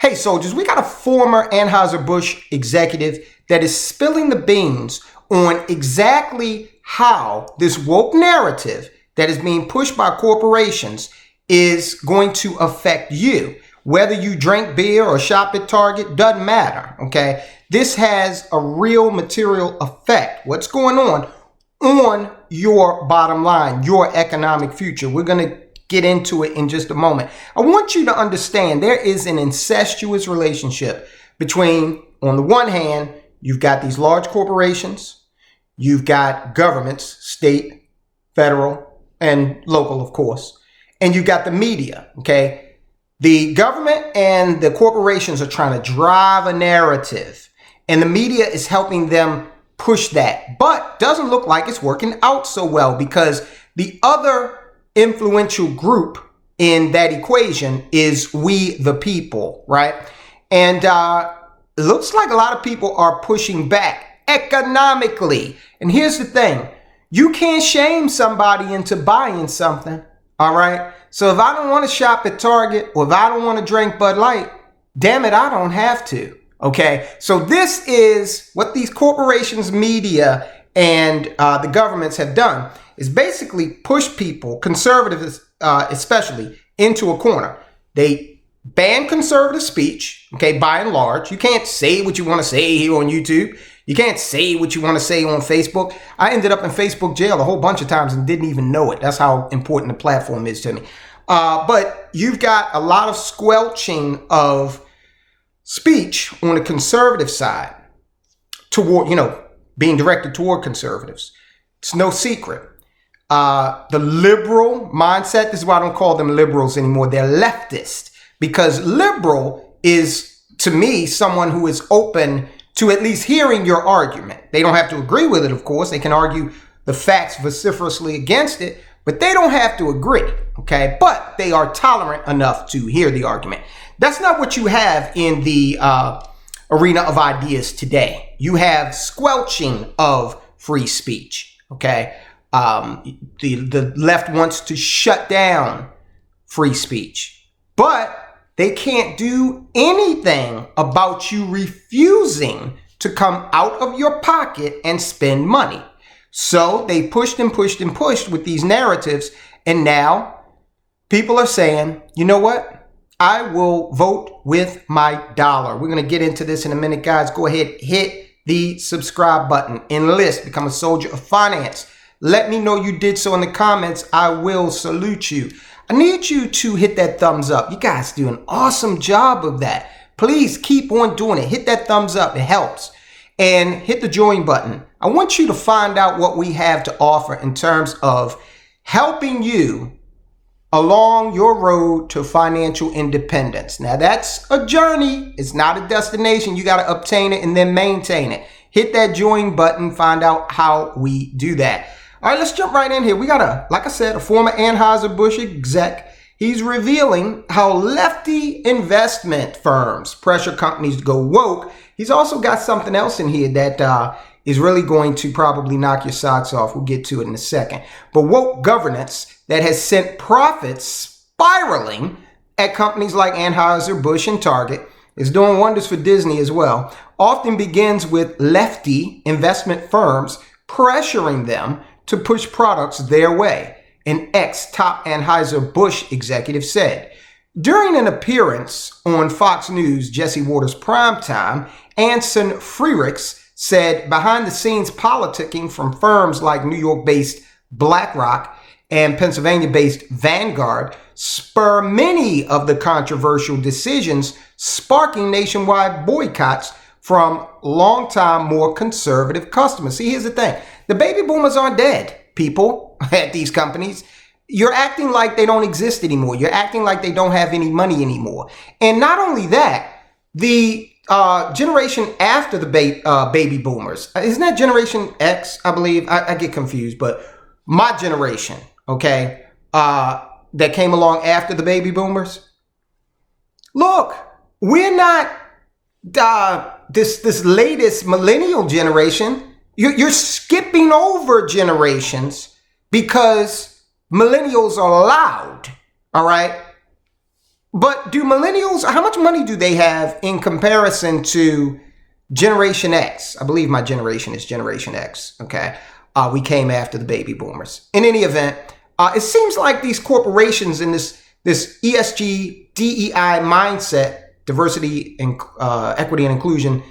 Hey soldiers, we got a former Anheuser Busch executive that is spilling the beans on exactly how this woke narrative that is being pushed by corporations is going to affect you. Whether you drink beer or shop at Target, doesn't matter, okay? This has a real material effect. What's going on your bottom line, your economic future? We're going to get into it in just a moment. I want you to understand there is an incestuous relationship between, on the one hand, you've got these large corporations, you've got governments, state, federal, and local, of course, and you've got the media, okay? The government and the corporations are trying to drive a narrative, and the media is helping them push that, but doesn't look like it's working out so well because the other influential group in that equation is we the people, right? And it looks like a lot of people are pushing back economically. And here's the thing. You can't shame somebody into buying something, all right? So if I don't want to shop at Target or if I don't want to drink Bud Light, damn it, I don't have to, okay? So this is what these corporations, media, and the governments have done is basically push people, conservatives especially, into a corner. They ban conservative speech, okay, by and large. You can't say what you want to say here on YouTube. You can't say what you want to say on Facebook. I ended up in Facebook jail a whole bunch of times and didn't even know it. That's how important the platform is to me. But you've got a lot of squelching of speech on the conservative side toward, being directed toward conservatives. It's no secret. The liberal mindset, this is why I don't call them liberals anymore. They're leftist, because liberal is, to me, someone who is open to at least hearing your argument. They don't have to agree with it, of course. They can argue the facts vociferously against it, but they don't have to agree, okay? But they are tolerant enough to hear the argument. That's not what you have in the arena of ideas today. You have squelching of free speech, okay? The left wants to shut down free speech, but they can't do anything about you refusing to come out of your pocket and spend money. So they pushed and pushed and pushed with these narratives, and now people are saying, you know what? I will vote with my dollar. We're going to get into this in a minute, guys. Go ahead, hit the subscribe button, enlist, become a soldier of finance. Let me know you did so in the comments. I will salute you. I need you to hit that thumbs up. You guys do an awesome job of that. Please keep on doing it. Hit that thumbs up. It helps. And hit the join button. I want you to find out what we have to offer in terms of helping you along your road to financial independence. Now, that's a journey. It's not a destination. You got to obtain it and then maintain it. Hit that join button. Find out how we do that. All right, let's jump right in here. We got like I said, a former Anheuser Busch exec. He's revealing how lefty investment firms pressure companies to go woke. He's also got something else in here that is really going to probably knock your socks off. We'll get to it in a second. But woke governance that has sent profits spiraling at companies like Anheuser Busch and Target is doing wonders for Disney as well. Often begins with lefty investment firms pressuring them to push products their way, an ex-top Anheuser Busch executive said. During an appearance on Fox News' Jesse Watters Primetime, Anson Frericks said behind-the-scenes politicking from firms like New York-based BlackRock and Pennsylvania-based Vanguard spur many of the controversial decisions, sparking nationwide boycotts from longtime, more conservative customers. See, here's the thing. The baby boomers aren't dead, people, at these companies. You're acting like they don't exist anymore. You're acting like they don't have any money anymore. And not only that, the generation after the baby boomers, isn't that Generation X, I believe? I get confused, but my generation, okay, that came along after the baby boomers. Look, we're not this latest millennial generation. You're skipping over generations because millennials are loud, all right? But do millennials, how much money do they have in comparison to Generation X? I believe my generation is Generation X, okay? We came after the baby boomers. In any event, it seems like these corporations in this ESG, DEI mindset, diversity and equity and inclusion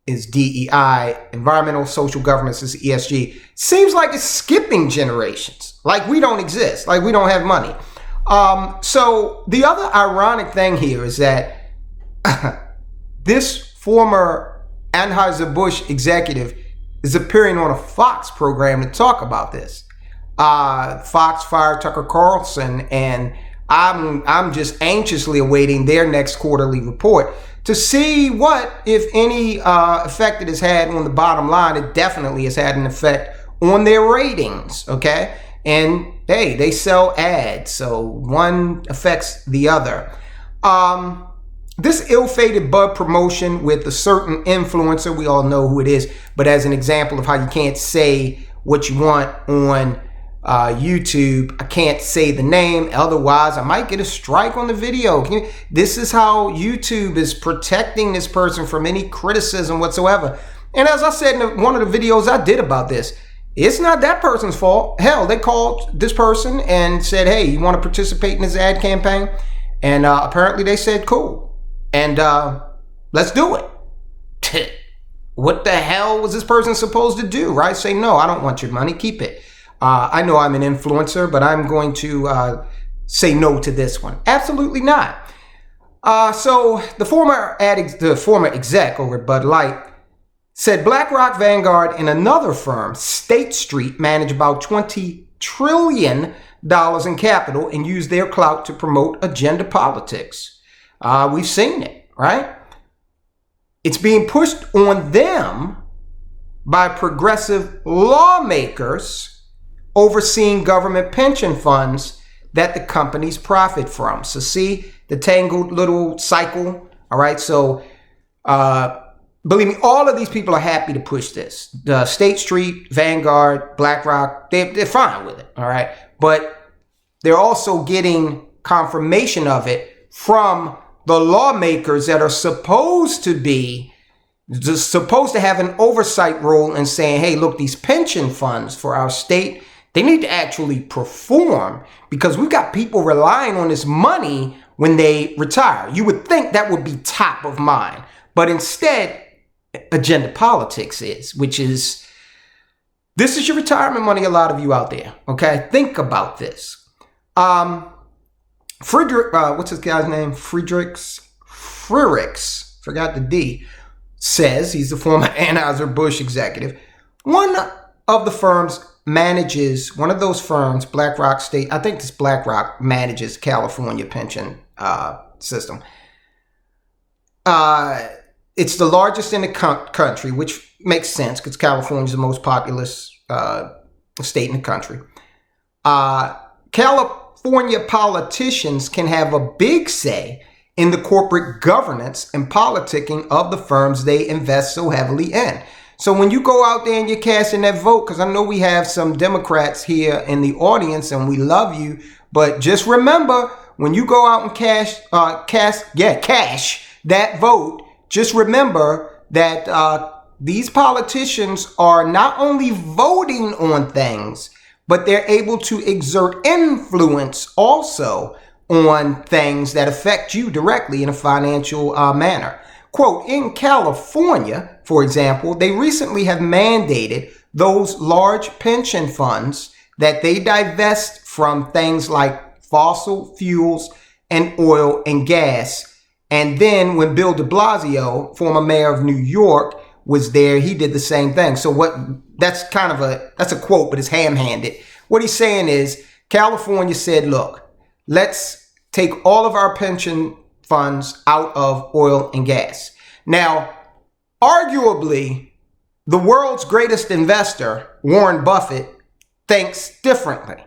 is DEI, environmental, social governance is ESG. Seems like it's skipping generations, like we don't exist, like we don't have money. So the other ironic thing here is that this former Anheuser Busch executive is appearing on a Fox program to talk about this. Fox fired Tucker Carlson, and I'm just anxiously awaiting their next quarterly report to see what, if any, effect it has had on the bottom line. It definitely has had an effect on their ratings, okay? And hey, they sell ads, so one affects the other. This ill-fated bud promotion with a certain influencer, we all know who it is, but as an example of how you can't say what you want on YouTube, I can't say the name, otherwise I might get a strike on the video. This is how YouTube is protecting this person from any criticism whatsoever. And as I said in one of the videos I did about this, it's not that person's fault. Hell, they called this person and said, hey, you want to participate in this ad campaign? And apparently they said, cool. And let's do it. What the hell was this person supposed to do, right? Say, no, I don't want your money. Keep it. I know I'm an influencer, but I'm going to say no to this one. Absolutely not. So the former exec over at Bud Light said BlackRock, Vanguard, and another firm, State Street, manage about $20 trillion in capital and use their clout to promote agenda politics. We've seen it, right? It's being pushed on them by progressive lawmakers overseeing government pension funds that the companies profit from. So see the tangled little cycle, all right? So believe me, all of these people are happy to push this. The State Street, Vanguard, BlackRock, they're fine with it, all right? But they're also getting confirmation of it from the lawmakers that are supposed to have an oversight role in saying, hey, look, these pension funds for our state, they need to actually perform because we've got people relying on this money when they retire. You would think that would be top of mind, but instead, agenda politics is, which is, this is your retirement money, a lot of you out there, okay? Think about this. Friedrich, what's this guy's name? Friedrichs, forgot the D, says, he's the former Anheuser Busch executive. One of the firms manages, one of those firms, BlackRock State, I think this BlackRock manages California pension system. It's the largest in the country, which makes sense because California is the most populous state in the country. California politicians can have a big say in the corporate governance and politicking of the firms they invest so heavily in. So when you go out there and you're casting that vote, because I know we have some Democrats here in the audience and we love you, but just remember when you go out and cash that vote, just remember that these politicians are not only voting on things, but they're able to exert influence also on things that affect you directly in a financial manner. Quote, in California, for example, they recently have mandated those large pension funds that they divest from things like fossil fuels and oil and gas. And then when Bill de Blasio, former mayor of New York, was there, he did the same thing. So that's a quote, but it's ham-handed. What he's saying is California said, look, let's take all of our pension funds out of oil and gas. Now, arguably, the world's greatest investor, Warren Buffett, thinks differently.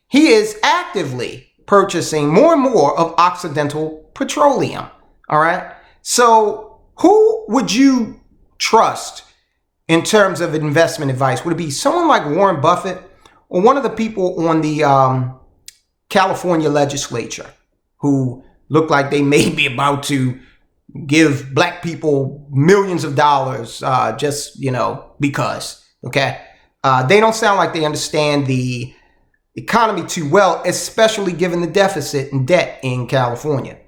He is actively purchasing more and more of Occidental Petroleum. All right. So who would you trust in terms of investment advice? Would it be someone like Warren Buffett or one of the people on the California legislature? who look like they may be about to give black people millions of dollars just, because, okay? They don't sound like they understand the economy too well, especially given the deficit and debt in California.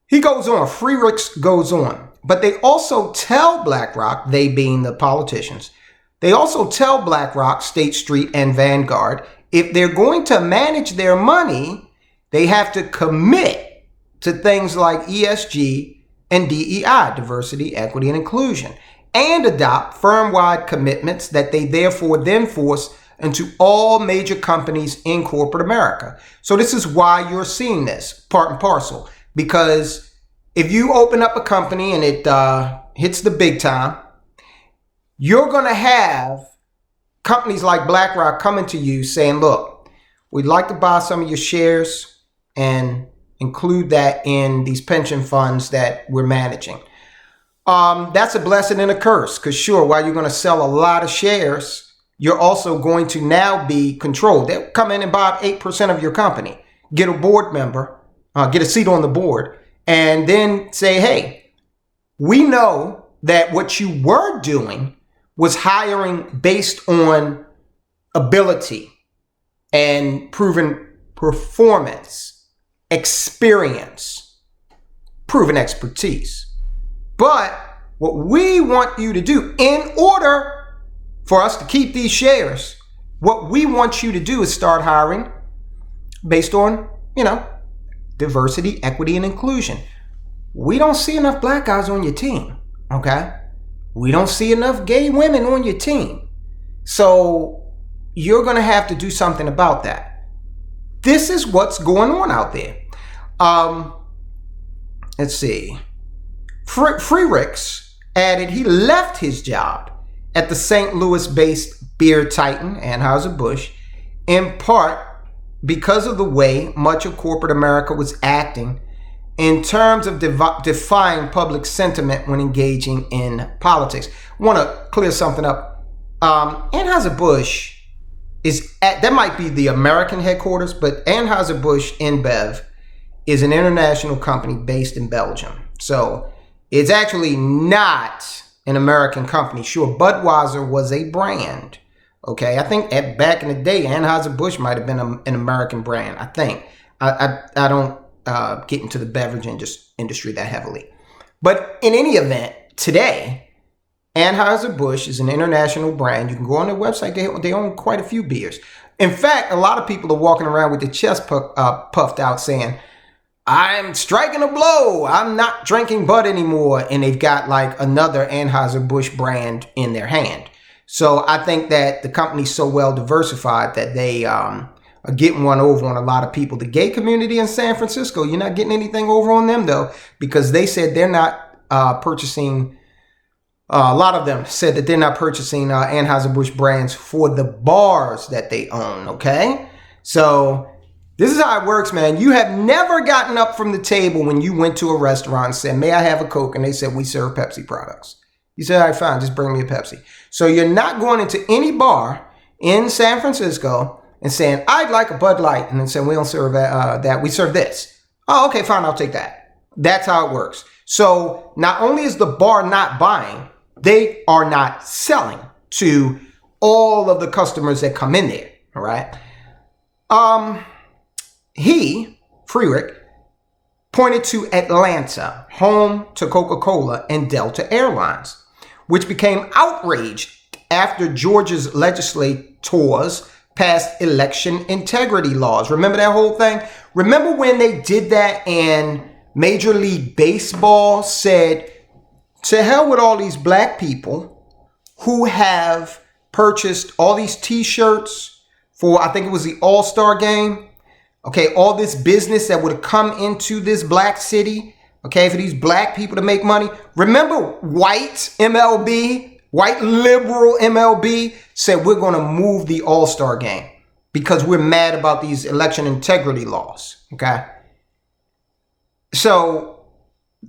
He goes on, Free Ricks goes on, but they also tell BlackRock, they being the politicians, they also tell BlackRock, State Street, and Vanguard, if they're going to manage their money, they have to commit to things like ESG and DEI, diversity, equity, and inclusion, and adopt firm-wide commitments that they therefore then force into all major companies in corporate America. So this is why you're seeing this, part and parcel, because if you open up a company and it hits the big time, you're going to have companies like BlackRock coming to you saying, look, we'd like to buy some of your shares and include that in these pension funds that we're managing. That's a blessing and a curse, because sure, while you're going to sell a lot of shares, you're also going to now be controlled. They'll come in and buy 8% of your company, get a board member, get a seat on the board, and then say, hey, we know that what you were doing was hiring based on ability and proven performance, experience, proven expertise. But what we want you to do, in order for us to keep these shares, what we want you to do is start hiring based on, diversity, equity, and inclusion. We don't see enough black guys on your team, okay? We don't see enough gay women on your team. So you're going to have to do something about that. This is what's going on out there. Let's see. Free Ricks added he left his job at the St. Louis-based beer titan, Anheuser Busch, in part because of the way much of corporate America was acting in terms of defying public sentiment when engaging in politics. I want to clear something up. Anheuser Busch that might be the American headquarters, but Anheuser Busch InBev is an international company based in Belgium. So it's actually not an American company. Sure, Budweiser was a brand. Okay, I think back in the day, Anheuser Busch might have been an American brand. I think. I don't get into the beverage industry that heavily. But in any event, today, Anheuser Busch is an international brand. You can go on their website. They own quite a few beers. In fact, a lot of people are walking around with their chest puffed out saying, I'm striking a blow. I'm not drinking Bud anymore. And they've got like another Anheuser Busch brand in their hand. So I think that the company's so well diversified that they are getting one over on a lot of people. The gay community in San Francisco, you're not getting anything over on them though, because they said they're not purchasing. A lot of them said that they're not purchasing Anheuser Busch brands for the bars that they own. Okay, so this is how it works, man. You have never gotten up from the table when you went to a restaurant and said, "May I have a Coke?" And they said, "We serve Pepsi products." You said, "All right, fine, just bring me a Pepsi." So you're not going into any bar in San Francisco and saying, "I'd like a Bud Light," and then saying, "We don't serve that. We serve this." Oh, okay, fine, I'll take that. That's how it works. So not only is the bar not buying, they are not selling to all of the customers that come in there. All right. Free Rick, pointed to Atlanta, home to Coca-Cola and Delta Airlines, which became outraged after Georgia's legislators passed election integrity laws. Remember that whole thing? Remember when they did that and Major League Baseball said, to hell with all these black people who have purchased all these t-shirts for, I think it was the All-Star game. Okay, all this business that would have come into this black city, okay, for these black people to make money. Remember white MLB, white liberal MLB said we're going to move the All-Star game because we're mad about these election integrity laws, okay? So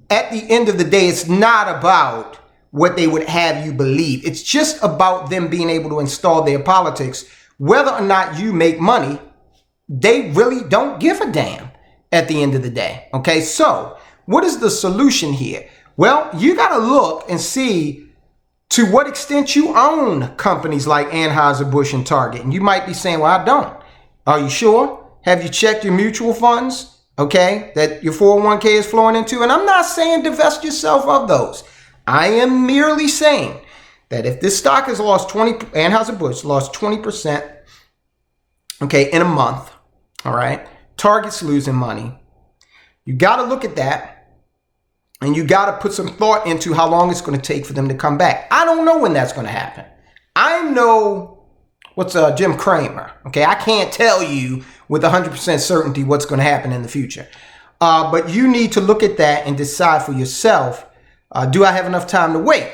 at the end of the day, it's not about what they would have you believe. It's just about them being able to install their politics. Whether or not you make money, they really don't give a damn. at the end of the day. Okay, so what is the solution here? Well, you got to look and see to what extent you own companies like Anheuser Busch and Target. And you might be saying, well, I don't. Are you sure? Have you checked your mutual funds? Okay, that your 401k is flowing into? And I'm not saying divest yourself of those. I am merely saying that if this stock has lost Anheuser Busch lost 20%, okay, in a month, all right, Target's losing money. You got to look at that. And you got to put some thought into how long it's going to take for them to come back. I don't know when that's going to happen. I know what's Jim Cramer. Okay, I can't tell you with 100% certainty what's going to happen in the future. But you need to look at that and decide for yourself, do I have enough time to wait?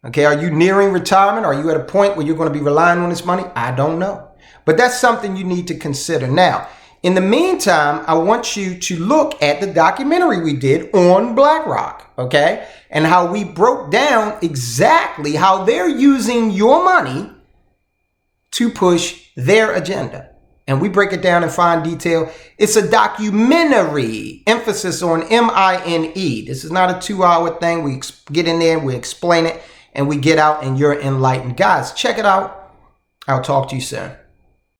Okay, are you nearing retirement? Are you at a point where you're going to be relying on this money? I don't know. But that's something you need to consider. Now, in the meantime, I want you to look at the documentary we did on BlackRock, okay? And how we broke down exactly how they're using your money to push their agenda. And we break it down in fine detail. It's a documentary, emphasis on M-I-N-E. This is not a 2-hour thing. We get in there, we explain it, and we get out and you're enlightened. Guys, check it out. I'll talk to you soon.